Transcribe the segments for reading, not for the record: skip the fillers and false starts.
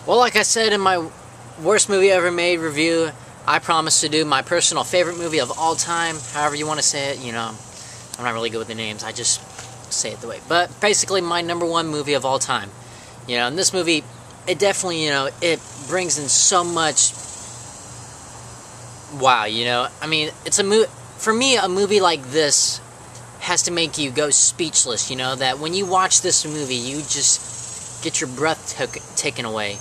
Well, like I said in my worst movie ever made review, I promise to do my personal favorite movie of all time, however you want to say it, I'm not really good with the names, I just say it the way. But basically my #1 movie of all time. And this movie, it definitely, it brings in so much wow, I mean, it's for me, a movie like this has to make you go speechless, that when you watch this movie, you just get your breath taken away.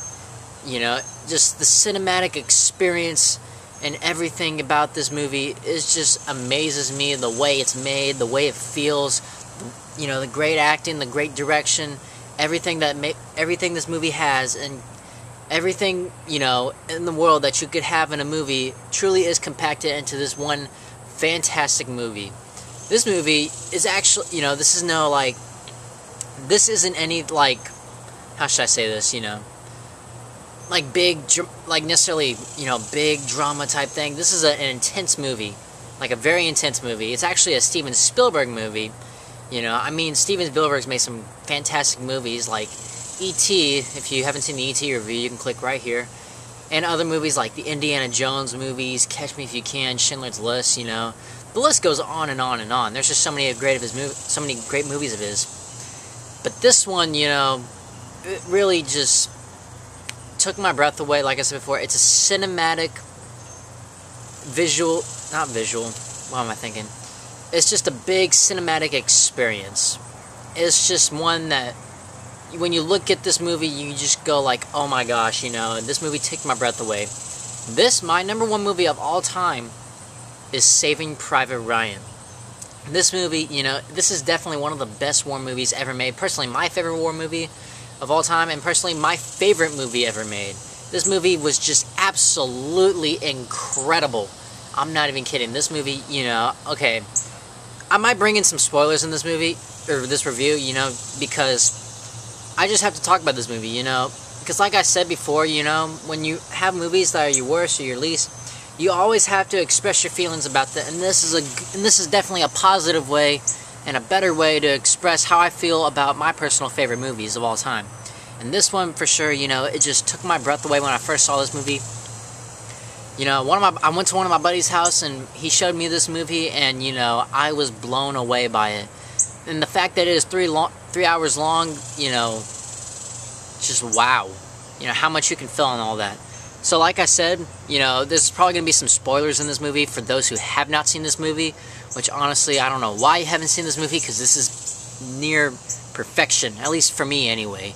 Just the cinematic experience and everything about this movie just amazes me. The way it's made, the way it feels, the great acting, the great direction, everything this movie has, and everything, in the world that you could have in a movie truly is compacted into this one fantastic movie. This movie is actually, this isn't any, how should I say this, necessarily, big drama type thing. This is an intense movie, a very intense movie. It's actually a Steven Spielberg movie. Steven Spielberg's made some fantastic movies like E.T. If you haven't seen the E.T. review, you can click right here. And other movies like the Indiana Jones movies, Catch Me If You Can, Schindler's List, The list goes on and on and on. There's just so many great movies of his. But this one, it really just took my breath away. Like I said before, it's a cinematic, what am I thinking? It's just a big cinematic experience. It's just one that, when you look at this movie, you just go like, oh my gosh, this movie took my breath away. My #1 movie of all time is Saving Private Ryan. This movie, this is definitely one of the best war movies ever made. Personally, my favorite war movie of all time, and personally, my favorite movie ever made. This movie was just absolutely incredible. I'm not even kidding. This movie, okay, I might bring in some spoilers in this movie, or this review, because I just have to talk about this movie, because like I said before, when you have movies that are your worst or your least, you always have to express your feelings about that, and this is definitely a positive way and a better way to express how I feel about my personal favorite movies of all time. And this one, for sure, it just took my breath away when I first saw this movie. I went to one of my buddy's house, and he showed me this movie, and, I was blown away by it. And the fact that it is 3 hours long, just wow. How much you can feel and all that. So like I said, there's probably going to be some spoilers in this movie for those who have not seen this movie, which honestly, I don't know why you haven't seen this movie, because this is near perfection, at least for me anyway.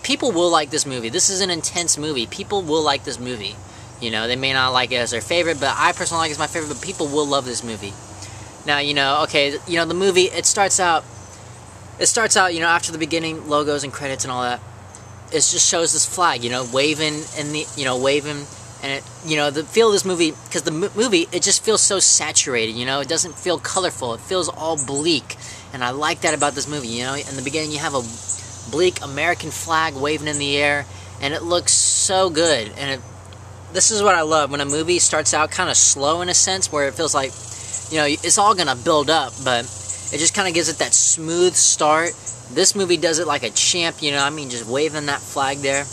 People will like this movie. This is an intense movie. People will like this movie. They may not like it as their favorite, but I personally like it as my favorite, but people will love this movie. Now, okay, the movie, it starts out, after the beginning, logos and credits and all that. It just shows this flag, waving, and waving, and it, the feel of this movie, because the movie, it just feels so saturated, it doesn't feel colorful, it feels all bleak, and I like that about this movie, in the beginning you have a bleak American flag waving in the air, and it looks so good, and this is what I love, when a movie starts out kind of slow in a sense, where it feels like, it's all gonna build up, but it just kind of gives it that smooth start. This movie does it like a champ, just waving that flag there.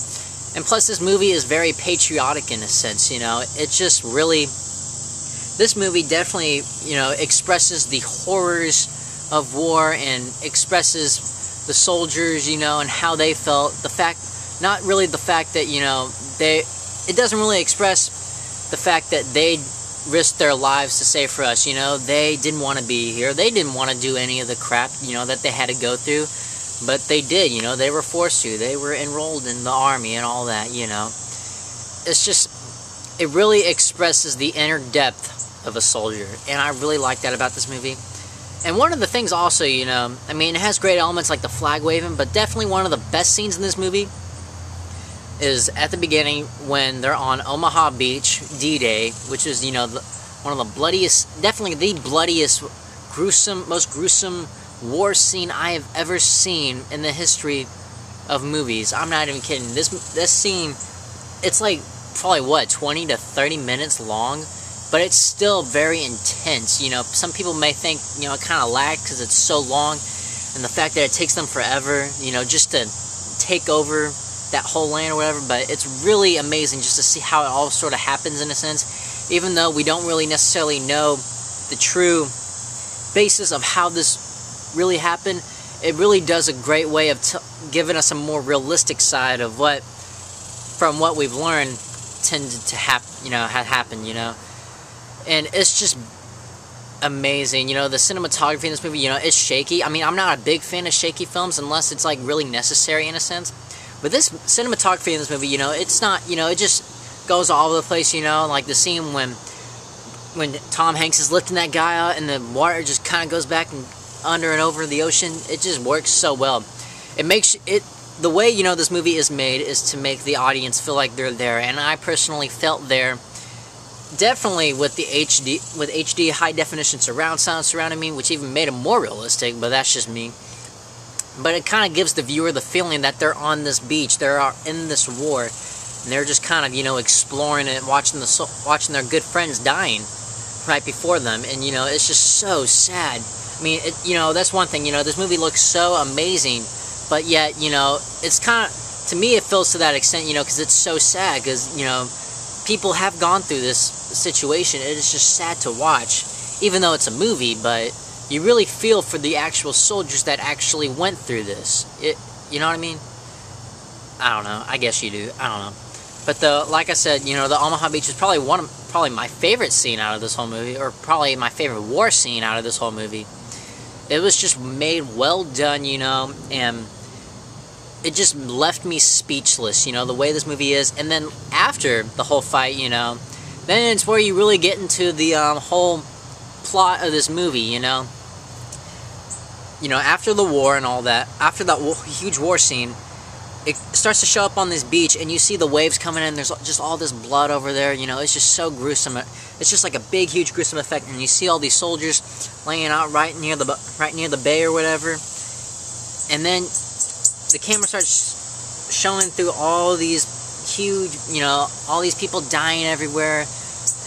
And plus, this movie is very patriotic in a sense, It just really, this movie definitely, expresses the horrors of war and expresses the soldiers, and how they felt. Not really the fact that, it doesn't really express the fact that they risked their lives to save for us, They didn't want to be here. They didn't want to do any of the crap, that they had to go through. But they did, they were forced to. They were enrolled in the army and all that, It's just, it really expresses the inner depth of a soldier. And I really like that about this movie. And one of the things also, it has great elements like the flag waving, but definitely one of the best scenes in this movie is at the beginning when they're on Omaha Beach, D-Day, which is, one of the bloodiest, definitely the bloodiest, most gruesome war scene I have ever seen in the history of movies. I'm not even kidding. This scene, it's like probably 20 to 30 minutes long, but it's still very intense. Some people may think, it kind of lagged because it's so long, and the fact that it takes them forever, just to take over that whole land or whatever, but it's really amazing just to see how it all sort of happens in a sense, even though we don't really necessarily know the true basis of how this really happened. It really does a great way of giving us a more realistic side of what, from what we've learned, tended to happen, had happened, and it's just amazing. The cinematography in this movie, it's shaky. I mean, I'm not a big fan of shaky films unless it's like really necessary in a sense. But this cinematography in this movie, it's not, it just goes all over the place, like the scene when Tom Hanks is lifting that guy out and the water just kind of goes back and under and over the ocean. It just works so well. It makes it, the way, this movie is made is to make the audience feel like they're there, and I personally felt there. Definitely with the HD high definition surround sound surrounding me, which even made it more realistic, but that's just me. But it kind of gives the viewer the feeling that they're on this beach, they're in this war, and they're just kind of, exploring it, watching their good friends dying right before them, and, it's just so sad. I mean, that's one thing, this movie looks so amazing, but yet, it's kind of, to me, it feels to that extent, because it's so sad, because, people have gone through this situation. It is just sad to watch, even though it's a movie, but you really feel for the actual soldiers that actually went through this. You know what I mean? I don't know. I guess you do. I don't know. But like I said, the Omaha Beach is probably my favorite scene out of this whole movie, or probably my favorite war scene out of this whole movie. It was just made well done, and it just left me speechless, the way this movie is. And then after the whole fight, then it's where you really get into the whole plot of this movie, after the war and all that, after that huge war scene, it starts to show up on this beach, and you see the waves coming in, there's just all this blood over there, it's just so gruesome. It's just like a big, huge, gruesome effect, and you see all these soldiers laying out right near the bay or whatever, and then the camera starts showing through all these huge, all these people dying everywhere,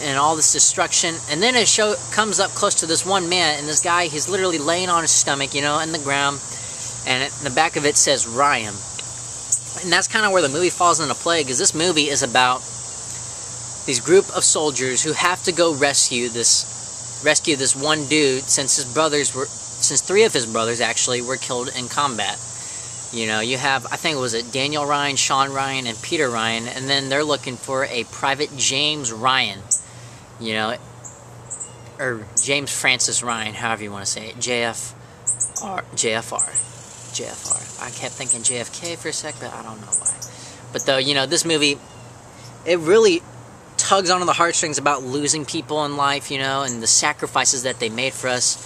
and all this destruction, and then it comes up close to this one man, and this guy, he's literally laying on his stomach, in the ground, and in the back of it says Ryan. And that's kind of where the movie falls into play, because this movie is about these group of soldiers who have to go rescue this one dude, since 3 of his brothers actually were killed in combat. You have, I think it was Daniel Ryan, Sean Ryan, and Peter Ryan, and then they're looking for a Private James Ryan, or James Francis Ryan, however you want to say it, JFR. I kept thinking JFK for a sec, but I don't know why. But though, this movie, it really tugs onto the heartstrings about losing people in life, and the sacrifices that they made for us.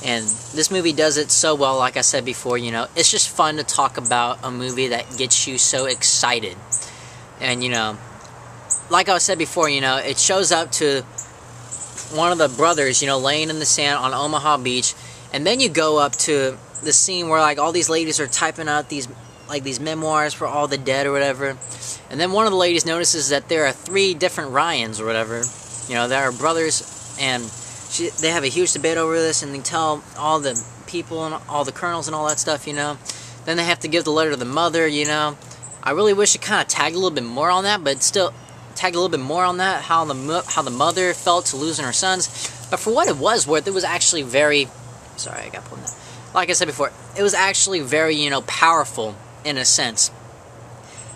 And this movie does it so well, like I said before, it's just fun to talk about a movie that gets you so excited. And, like I said before, it shows up to one of the brothers, laying in the sand on Omaha Beach, and then you go up to the scene where, like, all these ladies are typing out these memoirs for all the dead or whatever, and then one of the ladies notices that there are 3 different Ryans or whatever, there are brothers, and they have a huge debate over this, and they tell all the people and all the colonels and all that stuff, then they have to give the letter to the mother, I really wish it kind of tagged a little bit more on that, but still tagged a little bit more on that, how the mother felt to losing her sons. But for what it was worth, it was actually very, sorry, I got pulled in that. Like I said before, it was actually very, powerful in a sense.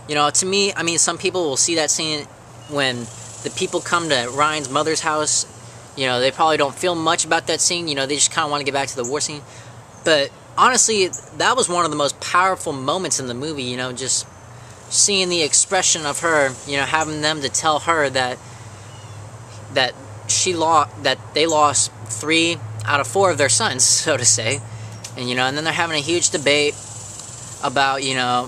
To me, I mean, some people will see that scene when the people come to Ryan's mother's house. They probably don't feel much about that scene. They just kind of want to get back to the war scene. But honestly, that was one of the most powerful moments in the movie. Just seeing the expression of her, having them to tell her that they lost 3 out of 4 of their sons, so to say. And, and then they're having a huge debate about,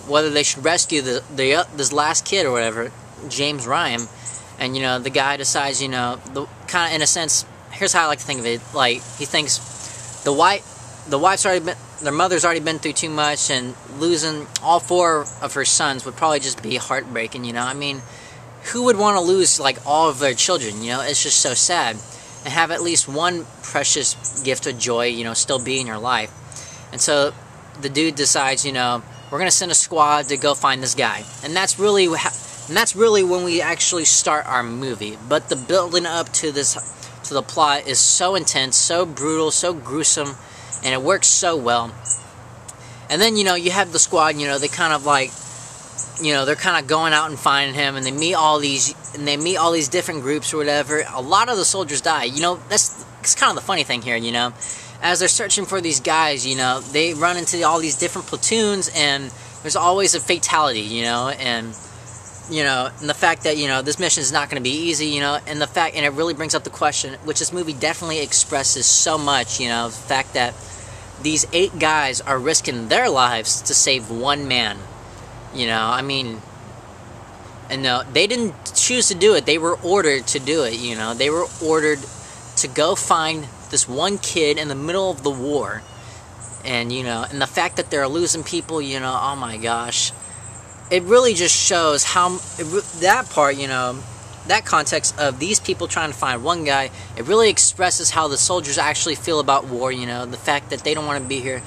whether they should rescue this last kid or whatever, James Ryan. And, the guy decides, kind of, in a sense, here's how I like to think of it. Like, he thinks the wife's already been, their mother's already been through too much, and losing all 4 of her sons would probably just be heartbreaking, I mean, who would want to lose, like, all of their children, It's just so sad. And have at least one precious gift of joy, still be in your life. And so the dude decides, we're gonna send a squad to go find this guy. And that's really when we actually start our movie. But the building up to the plot is so intense, so brutal, so gruesome, and it works so well. And then, you know, you have the squad, you know, they kind of like, you know, they're kind of going out and finding him, and they meet all these different groups or whatever. A lot of the soldiers die. You know, that's kind of the funny thing here, you know. As they're searching for these guys, you know, they run into all these different platoons, and there's always a fatality, you know, and the fact that, you know, this mission is not going to be easy, you know, and it really brings up the question, which this movie definitely expresses so much, you know, the fact that these 8 guys are risking their lives to save one man. You know, I mean, and no, they didn't choose to do it. They were ordered to do it, you know. They were ordered to go find this one kid in the middle of the war. And, you know, and the fact that they're losing people, you know, oh my gosh. It really just shows how, that part, you know, that context of these people trying to find one guy, it really expresses how the soldiers actually feel about war, you know. The fact that they don't want to be here,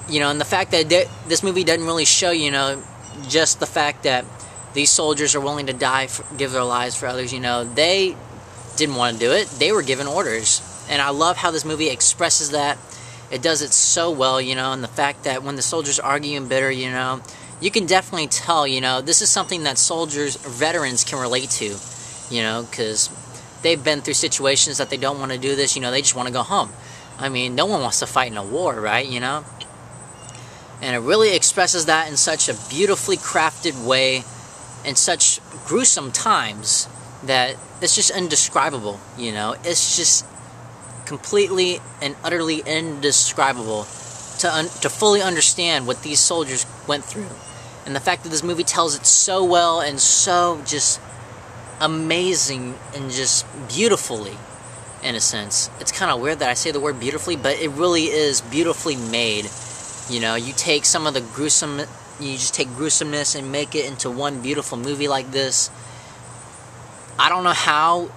you know, and the fact that this movie doesn't really show, you know, just the fact that these soldiers are willing to die, give their lives for others, you know. They didn't want to do it. They were given orders. And I love how this movie expresses that. It does it so well, you know, and the fact that when the soldiers argue and bitter, you know, you can definitely tell, you know, this is something that soldiers, veterans can relate to, you know, because they've been through situations that they don't want to do this, you know, they just want to go home. I mean, no one wants to fight in a war, right, you know? And it really expresses that in such a beautifully crafted way, in such gruesome times, that it's just indescribable, you know? It's just completely and utterly indescribable to fully understand what these soldiers went through. And the fact that this movie tells it so well and so just amazing and just beautifully, in a sense. It's kind of weird that I say the word beautifully, but it really is beautifully made. You know, you take some of the you just take gruesomeness and make it into one beautiful movie like this. I don't know how,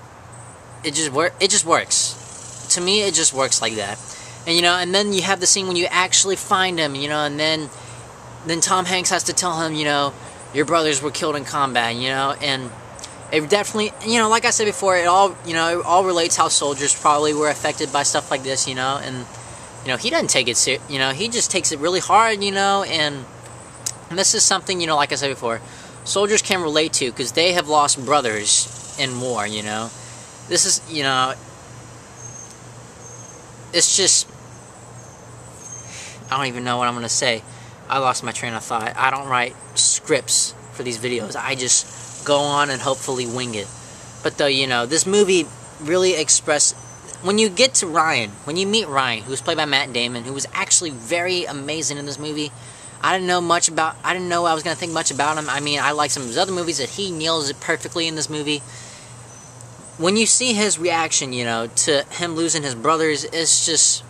it just works. To me, it just works like that. And, you know, and then you have the scene when you actually find him, you know, and then Tom Hanks has to tell him, you know, your brothers were killed in combat, you know, and it definitely, you know, like I said before, it all relates how soldiers probably were affected by stuff like this, you know, and, you know, he doesn't take it serious, you know, he just takes it really hard, you know, and this is something, you know, like I said before, soldiers can relate to, because they have lost brothers in war, you know. This is, you know, it's just, I don't even know what I'm going to say. I lost my train of thought. I don't write scripts for these videos. I just go on and hopefully wing it. But though, you know, this movie really expressed, when you get to Ryan, when you meet Ryan, who was played by Matt Damon, who was actually very amazing in this movie. I didn't know I was going to think much about him. I mean, I like some of his other movies that he nails it perfectly in this movie. When you see his reaction, you know, to him losing his brothers, it's just,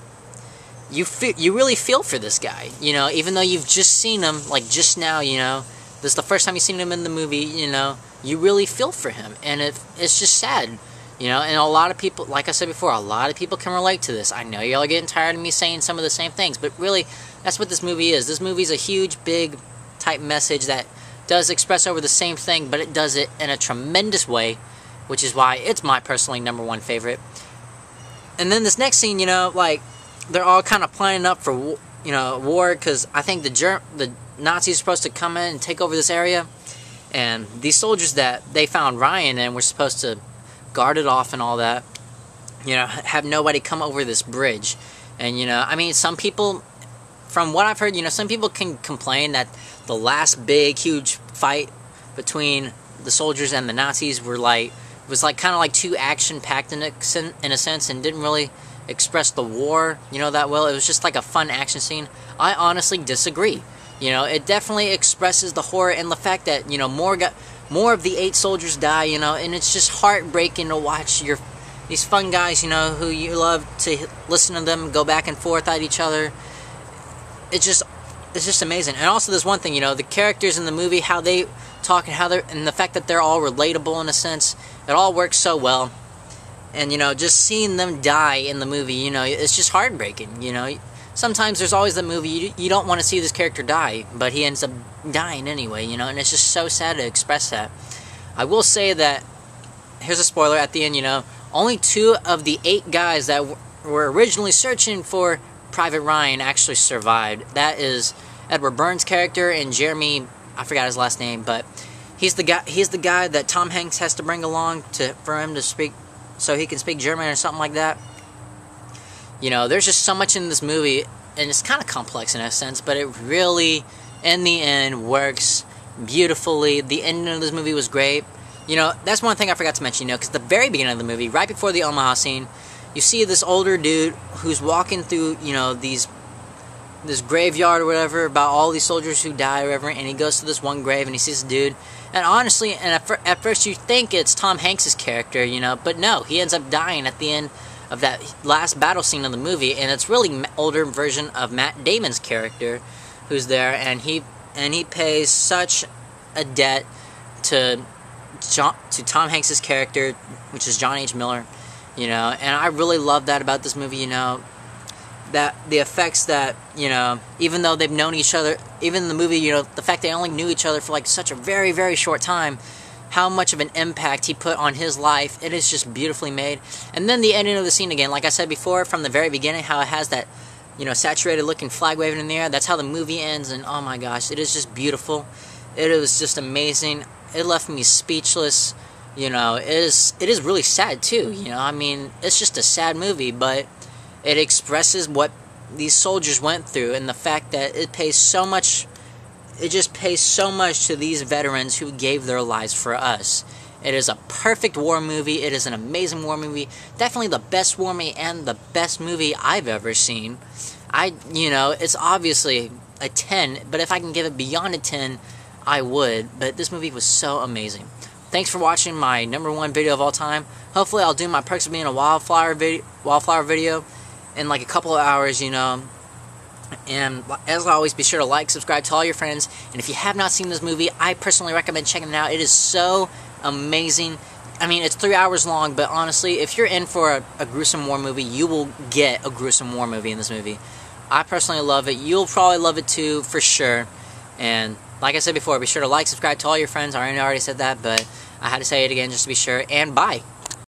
you really feel for this guy, you know, even though you've just seen him, like, just now, you know, this is the first time you've seen him in the movie, you know, you really feel for him, and it's just sad, you know, and a lot of people, like I said before, a lot of people can relate to this. I know y'all are getting tired of me saying some of the same things, but really, that's what this movie is. This movie's a huge, big, type message that does express over the same thing, but it does it in a tremendous way, which is why it's my personally #1 favorite. And then this next scene, you know, like, they're all kind of planning up for, you know, war, because I think the Nazis are supposed to come in and take over this area, and these soldiers that they found Ryan and were supposed to guard it off and all that, you know, have nobody come over this bridge. And, you know, I mean, some people, from what I've heard, you know, some people can complain that the last big, huge fight between the soldiers and the Nazis was kind of like too action-packed in a sense, and didn't really express the war, you know, that well. It was just like a fun action scene. I honestly disagree. You know, it definitely expresses the horror and the fact that, you know, more of the 8 soldiers die, you know, and it's just heartbreaking to watch these fun guys, you know, who you love to listen to them go back and forth at each other. It's just amazing. And also, there's one thing, you know, the characters in the movie, how they talk and the fact that they're all relatable in a sense, it all works so well. And, you know, just seeing them die in the movie, you know, it's just heartbreaking, you know. sometimes there's always the movie you don't want to see this character die, but he ends up dying anyway, you know, and it's just so sad to express that. I will say that, here's a spoiler at the end, you know, only 2 of the 8 guys that were originally searching for Private Ryan actually survived. That is Edward Burns' character and Jeremy, I forgot his last name, but he's the guy that Tom Hanks has to bring along for him to speak, so he can speak German or something like that. You know, there's just so much in this movie, and it's kind of complex in a sense, but it really, in the end, works beautifully. The ending of this movie was great. You know, that's one thing I forgot to mention, you know, because the very beginning of the movie, right before the Omaha scene, you see this older dude who's walking through, you know, this graveyard or whatever, about all these soldiers who die or whatever, and he goes to this one grave and he sees a dude, and honestly, and at first you think it's Tom Hanks' character, you know, but no, he ends up dying at the end of that last battle scene of the movie, and it's really an older version of Matt Damon's character who's there, and he pays such a debt to Tom Hanks' character, which is John H. Miller, you know, and I really love that about this movie, you know, that the effects that, you know, even though they've known each other, even in the movie, you know, the fact they only knew each other for like such a very, very short time, how much of an impact he put on his life, it is just beautifully made. And then the ending of the scene again, like I said before, from the very beginning, how it has that, you know, saturated looking flag waving in the air, that's how the movie ends, and oh my gosh, it is just beautiful. It was just amazing. It left me speechless. You know, it is really sad too, you know, I mean, it's just a sad movie, but it expresses what these soldiers went through, and the fact that it just pays so much to these veterans who gave their lives for us. It is a perfect war movie. It is an amazing war movie. Definitely the best war movie and the best movie I've ever seen. You know, it's obviously a 10, but if I can give it beyond a 10, I would. But this movie was so amazing. Thanks for watching my #1 video of all time. Hopefully I'll do my Perks of Being a Wildflower video in like a couple of hours, you know. And as always, be sure to like, subscribe, tell all your friends. And if you have not seen this movie, I personally recommend checking it out. It is so amazing. I mean, it's 3 hours long, but honestly, if you're in for a gruesome war movie, you will get a gruesome war movie in this movie. I personally love it. You'll probably love it too, for sure. And like I said before, be sure to like, subscribe, tell all your friends. I already said that, but I had to say it again just to be sure. And bye.